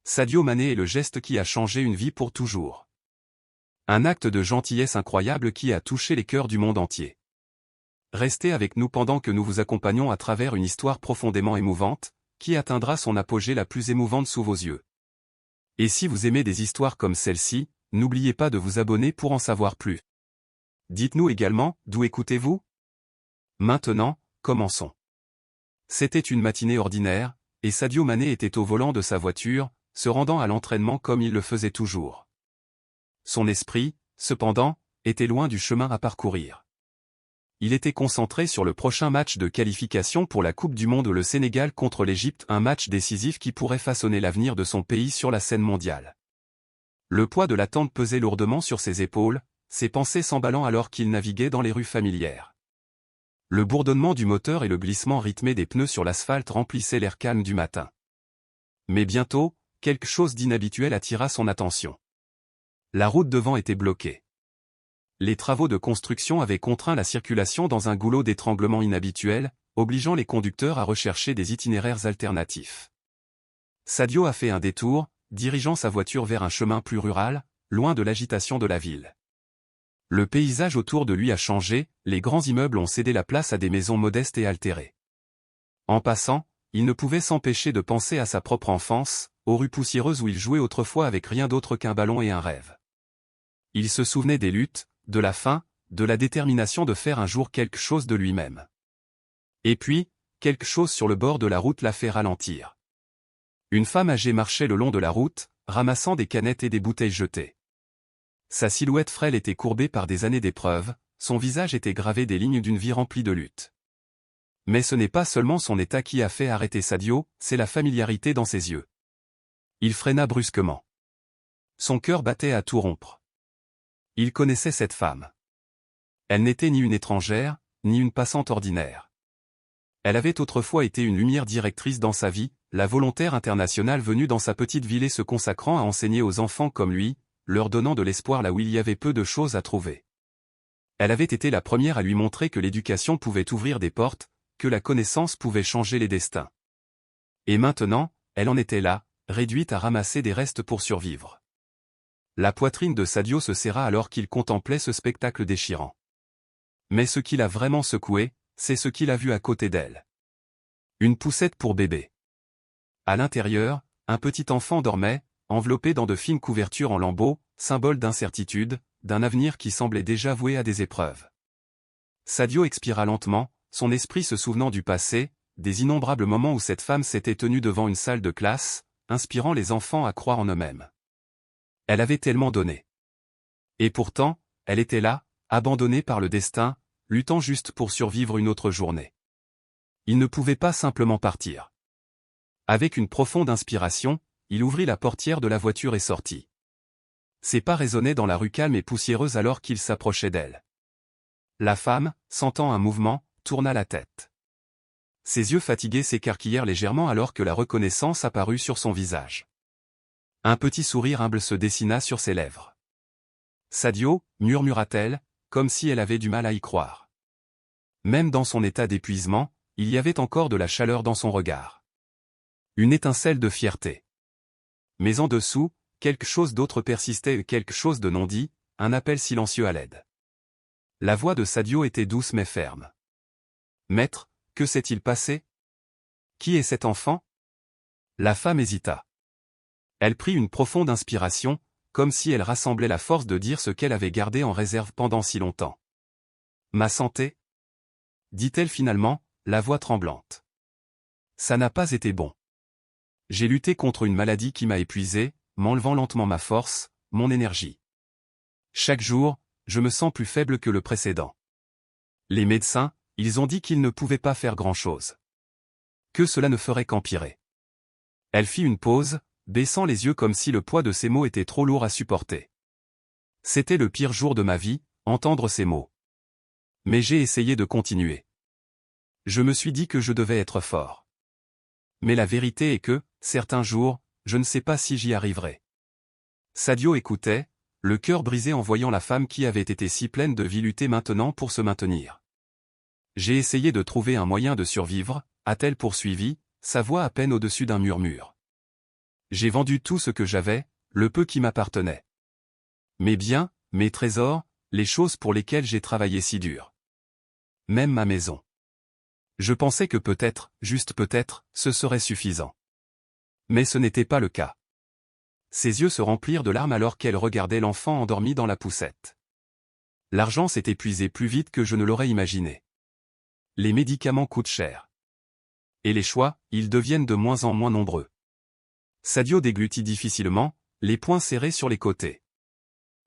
Sadio Mané est le geste qui a changé une vie pour toujours. Un acte de gentillesse incroyable qui a touché les cœurs du monde entier. Restez avec nous pendant que nous vous accompagnons à travers une histoire profondément émouvante, qui atteindra son apogée la plus émouvante sous vos yeux. Et si vous aimez des histoires comme celle-ci, n'oubliez pas de vous abonner pour en savoir plus. Dites-nous également, d'où écoutez-vous? Maintenant, commençons. C'était une matinée ordinaire, et Sadio Mané était au volant de sa voiture, se rendant à l'entraînement comme il le faisait toujours. Son esprit, cependant, était loin du chemin à parcourir. Il était concentré sur le prochain match de qualification pour la Coupe du Monde, le Sénégal contre l'Égypte, un match décisif qui pourrait façonner l'avenir de son pays sur la scène mondiale. Le poids de l'attente pesait lourdement sur ses épaules, ses pensées s'emballant alors qu'il naviguait dans les rues familières. Le bourdonnement du moteur et le glissement rythmé des pneus sur l'asphalte remplissaient l'air calme du matin. Mais bientôt, quelque chose d'inhabituel attira son attention. La route devant était bloquée. Les travaux de construction avaient contraint la circulation dans un goulot d'étranglement inhabituel, obligeant les conducteurs à rechercher des itinéraires alternatifs. Sadio a fait un détour, dirigeant sa voiture vers un chemin plus rural, loin de l'agitation de la ville. Le paysage autour de lui a changé, les grands immeubles ont cédé la place à des maisons modestes et altérées. En passant, il ne pouvait s'empêcher de penser à sa propre enfance, aux rues poussiéreuses où il jouait autrefois avec rien d'autre qu'un ballon et un rêve. Il se souvenait des luttes, de la faim, de la détermination de faire un jour quelque chose de lui-même. Et puis, quelque chose sur le bord de la route l'a fait ralentir. Une femme âgée marchait le long de la route, ramassant des canettes et des bouteilles jetées. Sa silhouette frêle était courbée par des années d'épreuves, son visage était gravé des lignes d'une vie remplie de luttes. Mais ce n'est pas seulement son état qui a fait arrêter Sadio, c'est la familiarité dans ses yeux. Il freina brusquement. Son cœur battait à tout rompre. Il connaissait cette femme. Elle n'était ni une étrangère, ni une passante ordinaire. Elle avait autrefois été une lumière directrice dans sa vie, la volontaire internationale venue dans sa petite ville et se consacrant à enseigner aux enfants comme lui, leur donnant de l'espoir là où il y avait peu de choses à trouver. Elle avait été la première à lui montrer que l'éducation pouvait ouvrir des portes, que la connaissance pouvait changer les destins. Et maintenant, elle en était là, réduite à ramasser des restes pour survivre. La poitrine de Sadio se serra alors qu'il contemplait ce spectacle déchirant. Mais ce qui l'a vraiment secoué, c'est ce qu'il a vu à côté d'elle. Une poussette pour bébé. À l'intérieur, un petit enfant dormait, enveloppé dans de fines couvertures en lambeaux, symbole d'incertitude, d'un avenir qui semblait déjà voué à des épreuves. Sadio expira lentement, son esprit se souvenant du passé, des innombrables moments où cette femme s'était tenue devant une salle de classe, inspirant les enfants à croire en eux-mêmes. Elle avait tellement donné. Et pourtant, elle était là, abandonnée par le destin, luttant juste pour survivre une autre journée. Il ne pouvait pas simplement partir. Avec une profonde inspiration, il ouvrit la portière de la voiture et sortit. Ses pas résonnaient dans la rue calme et poussiéreuse alors qu'il s'approchait d'elle. La femme, sentant un mouvement, tourna la tête. Ses yeux fatigués s'écarquillèrent légèrement alors que la reconnaissance apparut sur son visage. Un petit sourire humble se dessina sur ses lèvres. « Sadio » murmura-t-elle, comme si elle avait du mal à y croire. Même dans son état d'épuisement, il y avait encore de la chaleur dans son regard. Une étincelle de fierté. Mais en dessous, quelque chose d'autre persistait, quelque chose de non dit, un appel silencieux à l'aide. La voix de Sadio était douce mais ferme. « Maître, que s'est-il passé? Qui est cet enfant ?» La femme hésita. Elle prit une profonde inspiration, comme si elle rassemblait la force de dire ce qu'elle avait gardé en réserve pendant si longtemps. « Ma santé ?» dit-elle finalement, la voix tremblante. « Ça n'a pas été bon. J'ai lutté contre une maladie qui m'a épuisé, m'enlevant lentement ma force, mon énergie. Chaque jour, je me sens plus faible que le précédent. Les médecins, ils ont dit qu'ils ne pouvaient pas faire grand-chose. Que cela ne ferait qu'empirer. » Elle fit une pause, baissant les yeux comme si le poids de ses mots était trop lourd à supporter. C'était le pire jour de ma vie, entendre ces mots. Mais j'ai essayé de continuer. Je me suis dit que je devais être fort. Mais la vérité est que, certains jours, je ne sais pas si j'y arriverai. Sadio écoutait, le cœur brisé en voyant la femme qui avait été si pleine de vie lutter maintenant pour se maintenir. J'ai essayé de trouver un moyen de survivre, a-t-elle poursuivi, sa voix à peine au-dessus d'un murmure. J'ai vendu tout ce que j'avais, le peu qui m'appartenait. Mes biens, mes trésors, les choses pour lesquelles j'ai travaillé si dur. Même ma maison. Je pensais que peut-être, juste peut-être, ce serait suffisant. Mais ce n'était pas le cas. Ses yeux se remplirent de larmes alors qu'elle regardait l'enfant endormi dans la poussette. L'argent s'est épuisé plus vite que je ne l'aurais imaginé. Les médicaments coûtent cher. Et les choix, ils deviennent de moins en moins nombreux. Sadio déglutit difficilement, les poings serrés sur les côtés.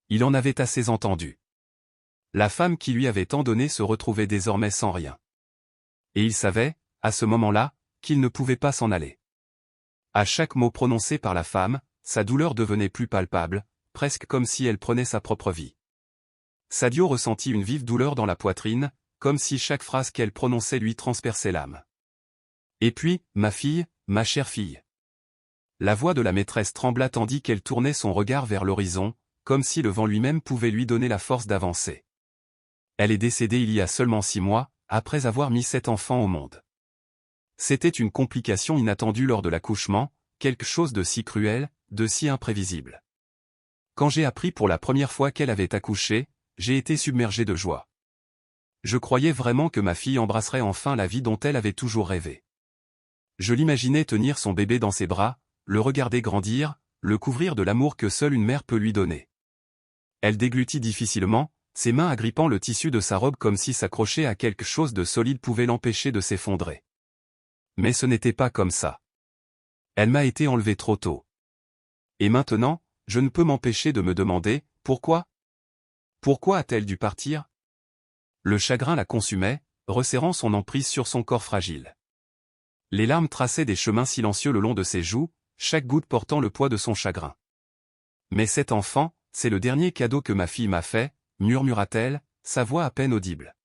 Il en avait assez entendu. La femme qui lui avait tant donné se retrouvait désormais sans rien. Et il savait, à ce moment-là, qu'il ne pouvait pas s'en aller. À chaque mot prononcé par la femme, sa douleur devenait plus palpable, presque comme si elle prenait sa propre vie. Sadio ressentit une vive douleur dans la poitrine, comme si chaque phrase qu'elle prononçait lui transperçait l'âme. Et puis, ma fille, ma chère fille. La voix de la maîtresse trembla tandis qu'elle tournait son regard vers l'horizon, comme si le vent lui-même pouvait lui donner la force d'avancer. Elle est décédée il y a seulement 6 mois, après avoir mis 7 enfants au monde. C'était une complication inattendue lors de l'accouchement, quelque chose de si cruel, de si imprévisible. Quand j'ai appris pour la première fois qu'elle avait accouché, j'ai été submergé de joie. Je croyais vraiment que ma fille embrasserait enfin la vie dont elle avait toujours rêvé. Je l'imaginais tenir son bébé dans ses bras, le regarder grandir, le couvrir de l'amour que seule une mère peut lui donner. Elle déglutit difficilement, ses mains agrippant le tissu de sa robe comme si s'accrocher à quelque chose de solide pouvait l'empêcher de s'effondrer. Mais ce n'était pas comme ça. Elle m'a été enlevée trop tôt. Et maintenant, je ne peux m'empêcher de me demander, pourquoi ? Pourquoi a-t-elle dû partir ? Le chagrin la consumait, resserrant son emprise sur son corps fragile. Les larmes traçaient des chemins silencieux le long de ses joues, chaque goutte portant le poids de son chagrin. Mais cet enfant, c'est le dernier cadeau que ma fille m'a fait, murmura-t-elle, sa voix à peine audible.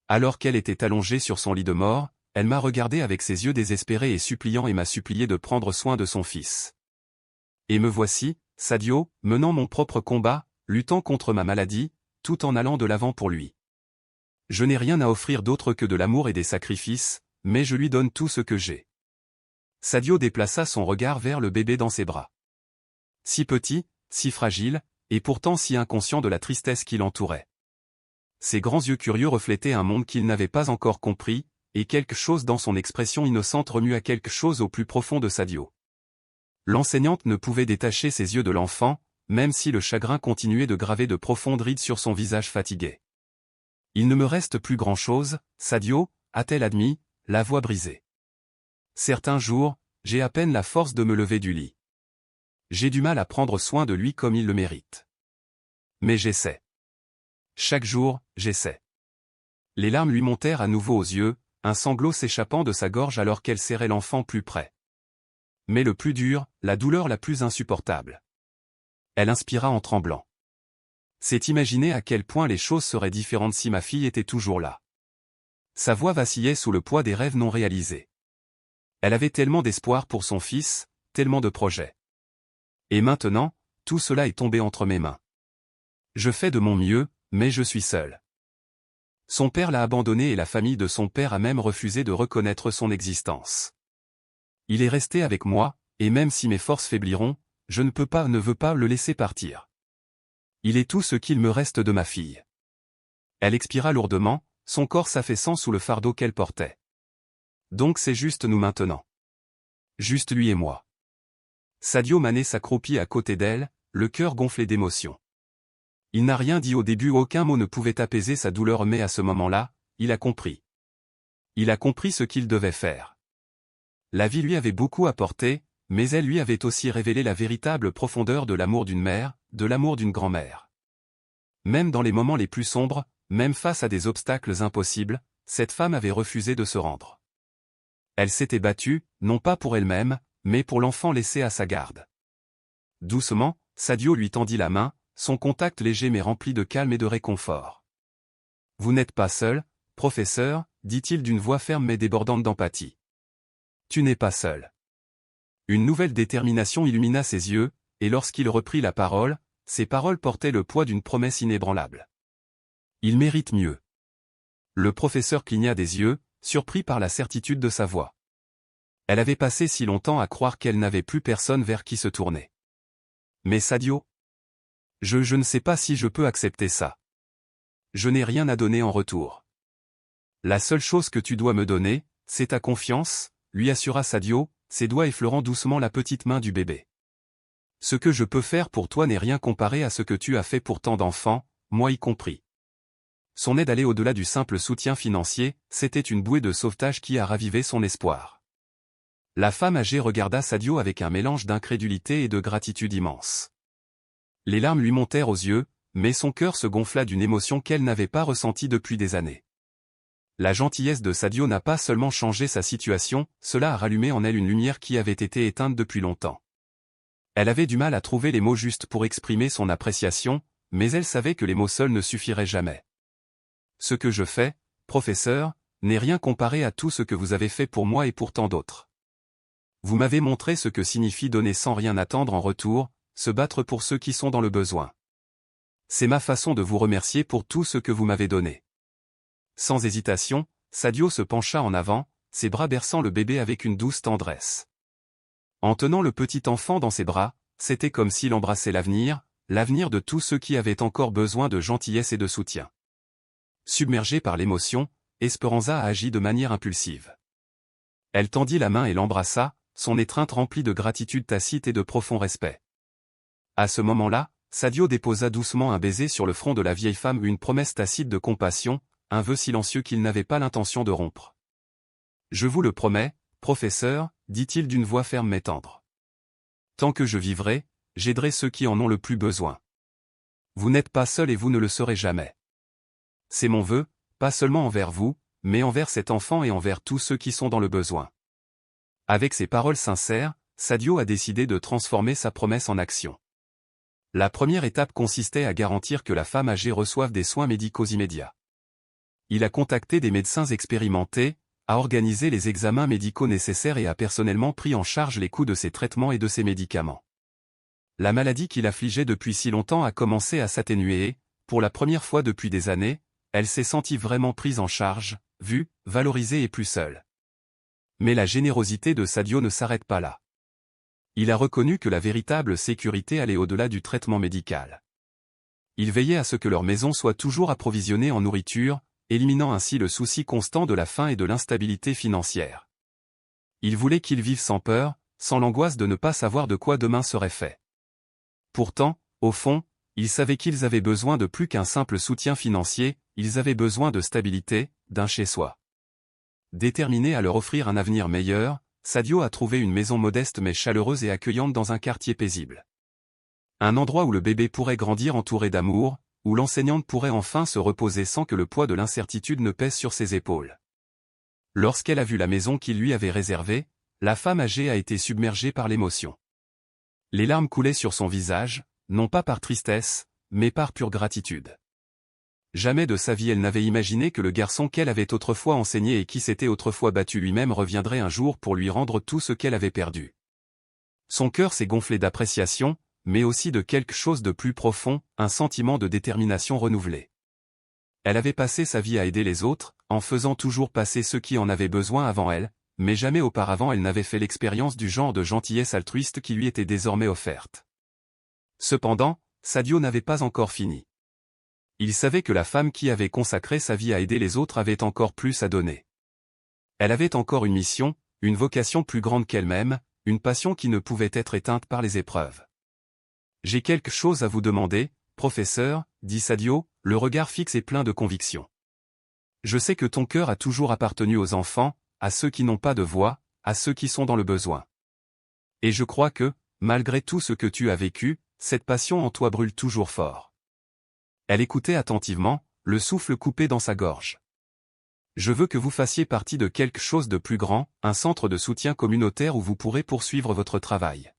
Alors qu'elle était allongée sur son lit de mort, elle m'a regardé avec ses yeux désespérés et suppliants et m'a supplié de prendre soin de son fils. Et me voici, Sadio, menant mon propre combat, luttant contre ma maladie, tout en allant de l'avant pour lui. Je n'ai rien à offrir d'autre que de l'amour et des sacrifices, mais je lui donne tout ce que j'ai. Sadio déplaça son regard vers le bébé dans ses bras. Si petit, si fragile, et pourtant si inconscient de la tristesse qui l'entourait. Ses grands yeux curieux reflétaient un monde qu'il n'avait pas encore compris, et quelque chose dans son expression innocente remua quelque chose au plus profond de Sadio. L'enseignante ne pouvait détacher ses yeux de l'enfant, même si le chagrin continuait de graver de profondes rides sur son visage fatigué. Il ne me reste plus grand-chose, Sadio, a-t-elle admis, la voix brisée. Certains jours, j'ai à peine la force de me lever du lit. J'ai du mal à prendre soin de lui comme il le mérite. Mais j'essaie. Chaque jour, j'essaie. Les larmes lui montèrent à nouveau aux yeux, un sanglot s'échappant de sa gorge alors qu'elle serrait l'enfant plus près. Mais le plus dur, la douleur la plus insupportable. Elle inspira en tremblant. C'est imaginer à quel point les choses seraient différentes si ma fille était toujours là. Sa voix vacillait sous le poids des rêves non réalisés. Elle avait tellement d'espoir pour son fils, tellement de projets. Et maintenant, tout cela est tombé entre mes mains. Je fais de mon mieux, mais je suis seul. Son père l'a abandonné et la famille de son père a même refusé de reconnaître son existence. Il est resté avec moi, et même si mes forces faibliront, je ne veux pas le laisser partir. Il est tout ce qu'il me reste de ma fille. Elle expira lourdement, son corps s'affaissant sous le fardeau qu'elle portait. Donc c'est juste nous maintenant. Juste lui et moi. Sadio Mané s'accroupit à côté d'elle, le cœur gonflé d'émotion. Il n'a rien dit au début, aucun mot ne pouvait apaiser sa douleur, mais à ce moment-là, il a compris. Il a compris ce qu'il devait faire. La vie lui avait beaucoup apporté, mais elle lui avait aussi révélé la véritable profondeur de l'amour d'une mère, de l'amour d'une grand-mère. Même dans les moments les plus sombres, même face à des obstacles impossibles, cette femme avait refusé de se rendre. Elle s'était battue, non pas pour elle-même, mais pour l'enfant laissé à sa garde. Doucement, Sadio lui tendit la main, son contact léger mais rempli de calme et de réconfort. « Vous n'êtes pas seul, professeur, dit-il d'une voix ferme mais débordante d'empathie. Tu n'es pas seul. » Une nouvelle détermination illumina ses yeux, et lorsqu'il reprit la parole, ses paroles portaient le poids d'une promesse inébranlable. Il mérite mieux. Le professeur cligna des yeux, surpris par la certitude de sa voix. Elle avait passé si longtemps à croire qu'elle n'avait plus personne vers qui se tourner. Mais Sadio? Je ne sais pas si je peux accepter ça. Je n'ai rien à donner en retour. La seule chose que tu dois me donner, c'est ta confiance, lui assura Sadio, ses doigts effleurant doucement la petite main du bébé. Ce que je peux faire pour toi n'est rien comparé à ce que tu as fait pour tant d'enfants, moi y compris. Son aide allait au-delà du simple soutien financier, c'était une bouée de sauvetage qui a ravivé son espoir. La femme âgée regarda Sadio avec un mélange d'incrédulité et de gratitude immense. Les larmes lui montèrent aux yeux, mais son cœur se gonfla d'une émotion qu'elle n'avait pas ressentie depuis des années. La gentillesse de Sadio n'a pas seulement changé sa situation, cela a rallumé en elle une lumière qui avait été éteinte depuis longtemps. Elle avait du mal à trouver les mots justes pour exprimer son appréciation, mais elle savait que les mots seuls ne suffiraient jamais. Ce que je fais, professeur, n'est rien comparé à tout ce que vous avez fait pour moi et pour tant d'autres. Vous m'avez montré ce que signifie donner sans rien attendre en retour, se battre pour ceux qui sont dans le besoin. C'est ma façon de vous remercier pour tout ce que vous m'avez donné. Sans hésitation, Sadio se pencha en avant, ses bras berçant le bébé avec une douce tendresse. En tenant le petit enfant dans ses bras, c'était comme s'il embrassait l'avenir de tous ceux qui avaient encore besoin de gentillesse et de soutien. Submergée par l'émotion, Esperanza a agi de manière impulsive. Elle tendit la main et l'embrassa, son étreinte remplie de gratitude tacite et de profond respect. À ce moment-là, Sadio déposa doucement un baiser sur le front de la vieille femme, une promesse tacite de compassion, un vœu silencieux qu'il n'avait pas l'intention de rompre. « Je vous le promets, professeur, dit-il d'une voix ferme mais tendre. Tant que je vivrai, j'aiderai ceux qui en ont le plus besoin. Vous n'êtes pas seul et vous ne le serez jamais. C'est mon vœu, pas seulement envers vous, mais envers cet enfant et envers tous ceux qui sont dans le besoin. » Avec ces paroles sincères, Sadio a décidé de transformer sa promesse en action. La première étape consistait à garantir que la femme âgée reçoive des soins médicaux immédiats. Il a contacté des médecins expérimentés, a organisé les examens médicaux nécessaires et a personnellement pris en charge les coûts de ses traitements et de ses médicaments. La maladie qui l'affligeait depuis si longtemps a commencé à s'atténuer et, pour la première fois depuis des années, elle s'est sentie vraiment prise en charge, vue, valorisée et plus seule. Mais la générosité de Sadio ne s'arrête pas là. Il a reconnu que la véritable sécurité allait au-delà du traitement médical. Il veillait à ce que leur maison soit toujours approvisionnée en nourriture, éliminant ainsi le souci constant de la faim et de l'instabilité financière. Il voulait qu'ils vivent sans peur, sans l'angoisse de ne pas savoir de quoi demain serait fait. Pourtant, au fond, ils savaient qu'ils avaient besoin de plus qu'un simple soutien financier, ils avaient besoin de stabilité, d'un chez-soi. Déterminé à leur offrir un avenir meilleur, Sadio a trouvé une maison modeste mais chaleureuse et accueillante dans un quartier paisible. Un endroit où le bébé pourrait grandir entouré d'amour, où l'enseignante pourrait enfin se reposer sans que le poids de l'incertitude ne pèse sur ses épaules. Lorsqu'elle a vu la maison qu'il lui avait réservée, la femme âgée a été submergée par l'émotion. Les larmes coulaient sur son visage, non pas par tristesse, mais par pure gratitude. Jamais de sa vie elle n'avait imaginé que le garçon qu'elle avait autrefois enseigné et qui s'était autrefois battu lui-même reviendrait un jour pour lui rendre tout ce qu'elle avait perdu. Son cœur s'est gonflé d'appréciation, mais aussi de quelque chose de plus profond, un sentiment de détermination renouvelée. Elle avait passé sa vie à aider les autres, en faisant toujours passer ceux qui en avaient besoin avant elle, mais jamais auparavant elle n'avait fait l'expérience du genre de gentillesse altruiste qui lui était désormais offerte. Cependant, Sadio n'avait pas encore fini. Il savait que la femme qui avait consacré sa vie à aider les autres avait encore plus à donner. Elle avait encore une mission, une vocation plus grande qu'elle-même, une passion qui ne pouvait être éteinte par les épreuves. « J'ai quelque chose à vous demander, professeur, dit Sadio, le regard fixe et plein de conviction. Je sais que ton cœur a toujours appartenu aux enfants, à ceux qui n'ont pas de voix, à ceux qui sont dans le besoin. Et je crois que, malgré tout ce que tu as vécu, cette passion en toi brûle toujours fort. » Elle écoutait attentivement, le souffle coupé dans sa gorge. « Je veux que vous fassiez partie de quelque chose de plus grand, un centre de soutien communautaire où vous pourrez poursuivre votre travail.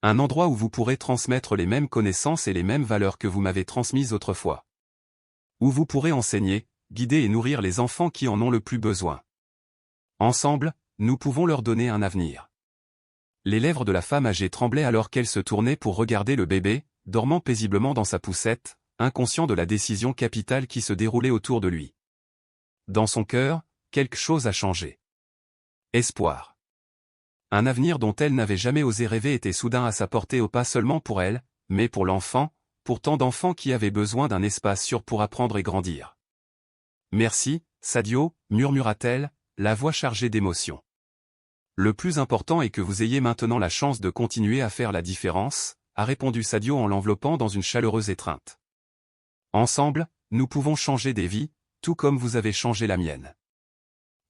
Un endroit où vous pourrez transmettre les mêmes connaissances et les mêmes valeurs que vous m'avez transmises autrefois. Où vous pourrez enseigner, guider et nourrir les enfants qui en ont le plus besoin. Ensemble, nous pouvons leur donner un avenir. » Les lèvres de la femme âgée tremblaient alors qu'elle se tournait pour regarder le bébé, dormant paisiblement dans sa poussette, inconscient de la décision capitale qui se déroulait autour de lui. Dans son cœur, quelque chose a changé. Espoir. Un avenir dont elle n'avait jamais osé rêver était soudain à sa portée, pas seulement pour elle, mais pour l'enfant, pour tant d'enfants qui avaient besoin d'un espace sûr pour apprendre et grandir. Merci, Sadio, murmura-t-elle, la voix chargée d'émotion. Le plus important est que vous ayez maintenant la chance de continuer à faire la différence, a répondu Sadio en l'enveloppant dans une chaleureuse étreinte. Ensemble, nous pouvons changer des vies, tout comme vous avez changé la mienne.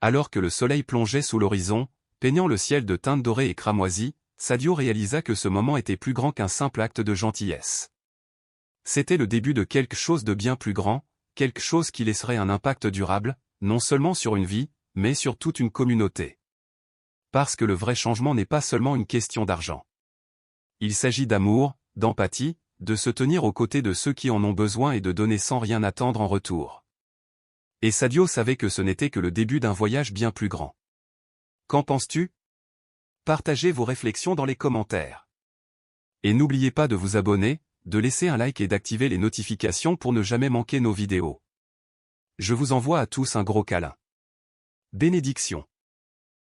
Alors que le soleil plongeait sous l'horizon, peignant le ciel de teintes dorées et cramoisies, Sadio réalisa que ce moment était plus grand qu'un simple acte de gentillesse. C'était le début de quelque chose de bien plus grand, quelque chose qui laisserait un impact durable, non seulement sur une vie, mais sur toute une communauté. Parce que le vrai changement n'est pas seulement une question d'argent. Il s'agit d'amour, d'empathie, de se tenir aux côtés de ceux qui en ont besoin et de donner sans rien attendre en retour. Et Sadio savait que ce n'était que le début d'un voyage bien plus grand. Qu'en penses-tu? Partagez vos réflexions dans les commentaires. Et n'oubliez pas de vous abonner, de laisser un like et d'activer les notifications pour ne jamais manquer nos vidéos. Je vous envoie à tous un gros câlin. Bénédiction.